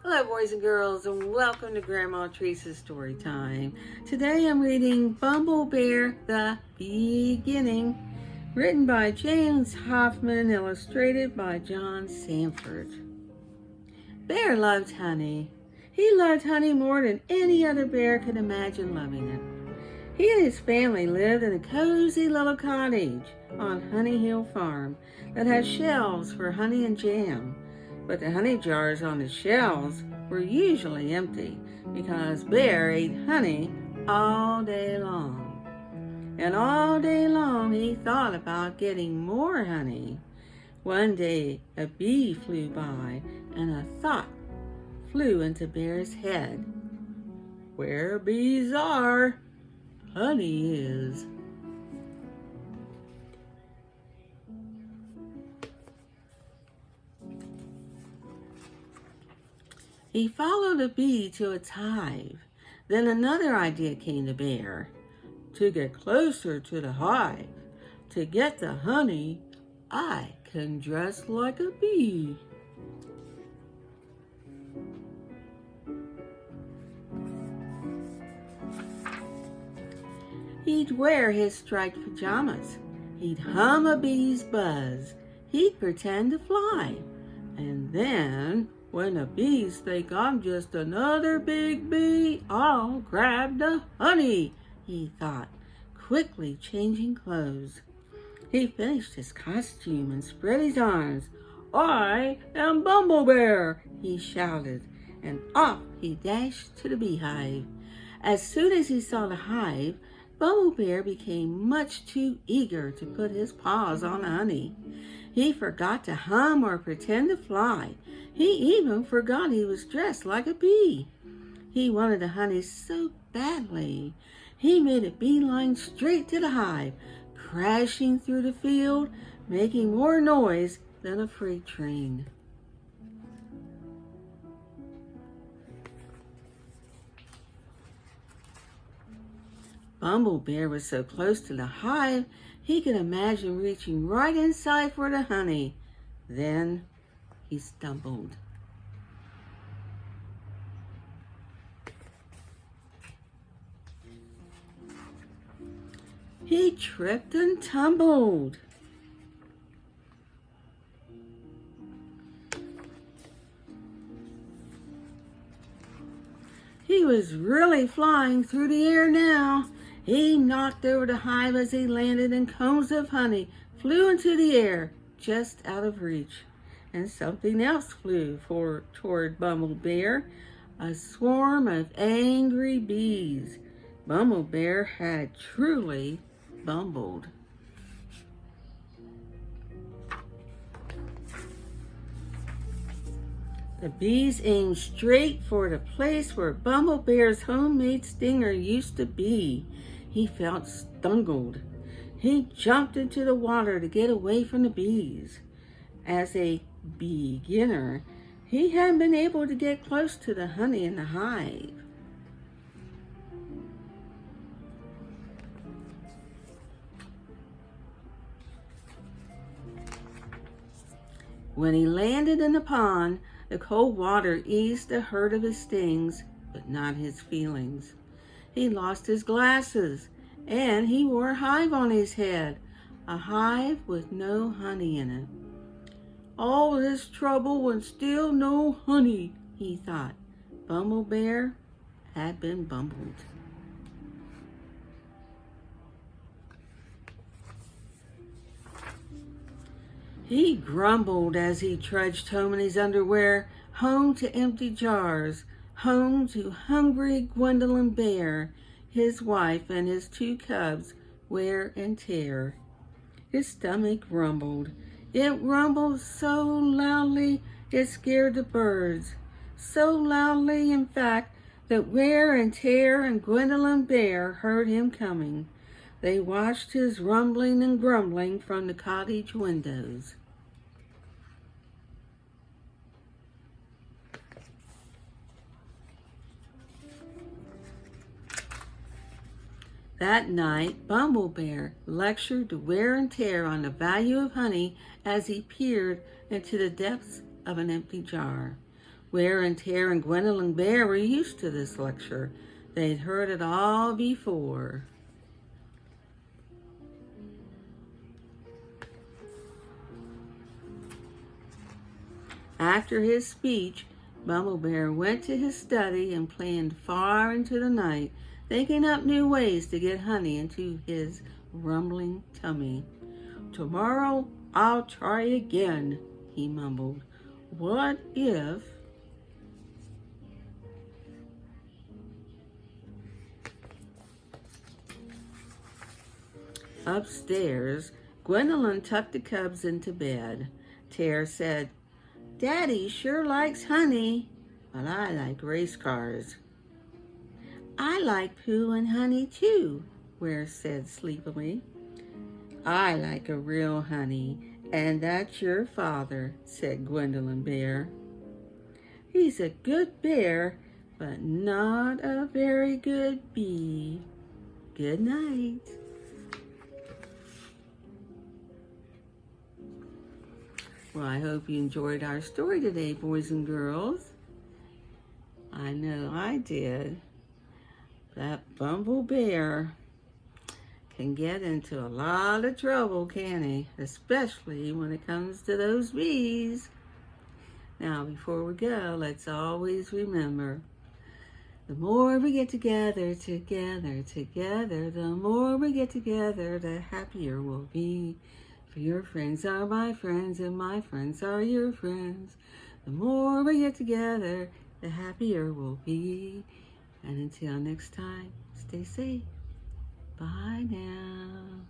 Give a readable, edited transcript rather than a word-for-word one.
Hello, boys and girls, and welcome to Grandma Teresa's Story Time. Today I'm reading Bumble Bear, The Beginning, written by James Hoffman, illustrated by John Sanford. Bear loved honey. He loved honey more than any other bear could imagine loving it. He and his family lived in a cozy little cottage on Honey Hill Farm that had shelves for honey and jam. But the honey jars on the shelves were usually empty because Bear ate honey all day long. And all day long he thought about getting more honey. One day a bee flew by and a thought flew into Bear's head. Where bees are, honey is. He followed a bee to its hive. Then another idea came to Bear. To get closer to the hive, to get the honey, I can dress like a bee. He'd wear his striped pajamas. He'd hum a bee's buzz. He'd pretend to fly. And then, when the bees think I'm just another big bee, I'll grab the honey, he thought, quickly changing clothes. He finished his costume and spread his arms. I am Bumble Bear, he shouted, and off he dashed to the beehive. As soon as he saw the hive, Bumble Bear became much too eager to put his paws on honey. He forgot to hum or pretend to fly. He even forgot he was dressed like a bee. He wanted the honey so badly. He made a beeline straight to the hive, crashing through the field, making more noise than a freight train. Bumble Bear was so close to the hive, he could imagine reaching right inside for the honey. Then he stumbled. He tripped and tumbled. He was really flying through the air now. He knocked over the hive as he landed, and combs of honey flew into the air just out of reach. And something else flew toward Bumble Bear, a swarm of angry bees. Bumble Bear had truly bumbled. The bees aimed straight for the place where Bumble Bear's homemade stinger used to be. He felt stungled. He jumped into the water to get away from the bees. As a beginner, he hadn't been able to get close to the honey in the hive. When he landed in the pond, the cold water eased the hurt of his stings, but not his feelings. He lost his glasses, and he wore a hive on his head, a hive with no honey in it. All this trouble and still no honey, he thought. Bumble Bear had been bumbled. He grumbled as he trudged home in his underwear, home to empty jars, home to hungry Gwendolyn Bear, his wife, and his 2 cubs, Wear and Tear. His stomach rumbled. It rumbled so loudly it scared the birds. So loudly, in fact, that Wear and Tear and Gwendolyn Bear heard him coming. They watched his rumbling and grumbling from the cottage windows. That night, Bumble Bear lectured to Wear and Tear on the value of honey as he peered into the depths of an empty jar. Wear and Tear and Gwendolyn Bear were used to this lecture. They'd heard it all before. After his speech, Bumble Bear went to his study and planned far into the night, thinking up new ways to get honey into his rumbling tummy. "Tomorrow I'll try again," he mumbled. "What if..." Upstairs, Gwendolyn tucked the cubs into bed. Tear said, "Daddy sure likes honey, but I like race cars." "I like Pooh and honey too," Ware said sleepily. "I like a real honey, and that's your father," said Gwendolyn Bear. "He's a good bear, but not a very good bee. Good night." Well, I hope you enjoyed our story today, boys and girls. I know I did. That Bumble Bear can get into a lot of trouble, can he? Especially when it comes to those bees. Now, before we go, let's always remember, the more we get together, the more we get together, the happier we'll be. For your friends are my friends, and my friends are your friends. The more we get together, the happier we'll be. And until next time, stay safe. Bye now.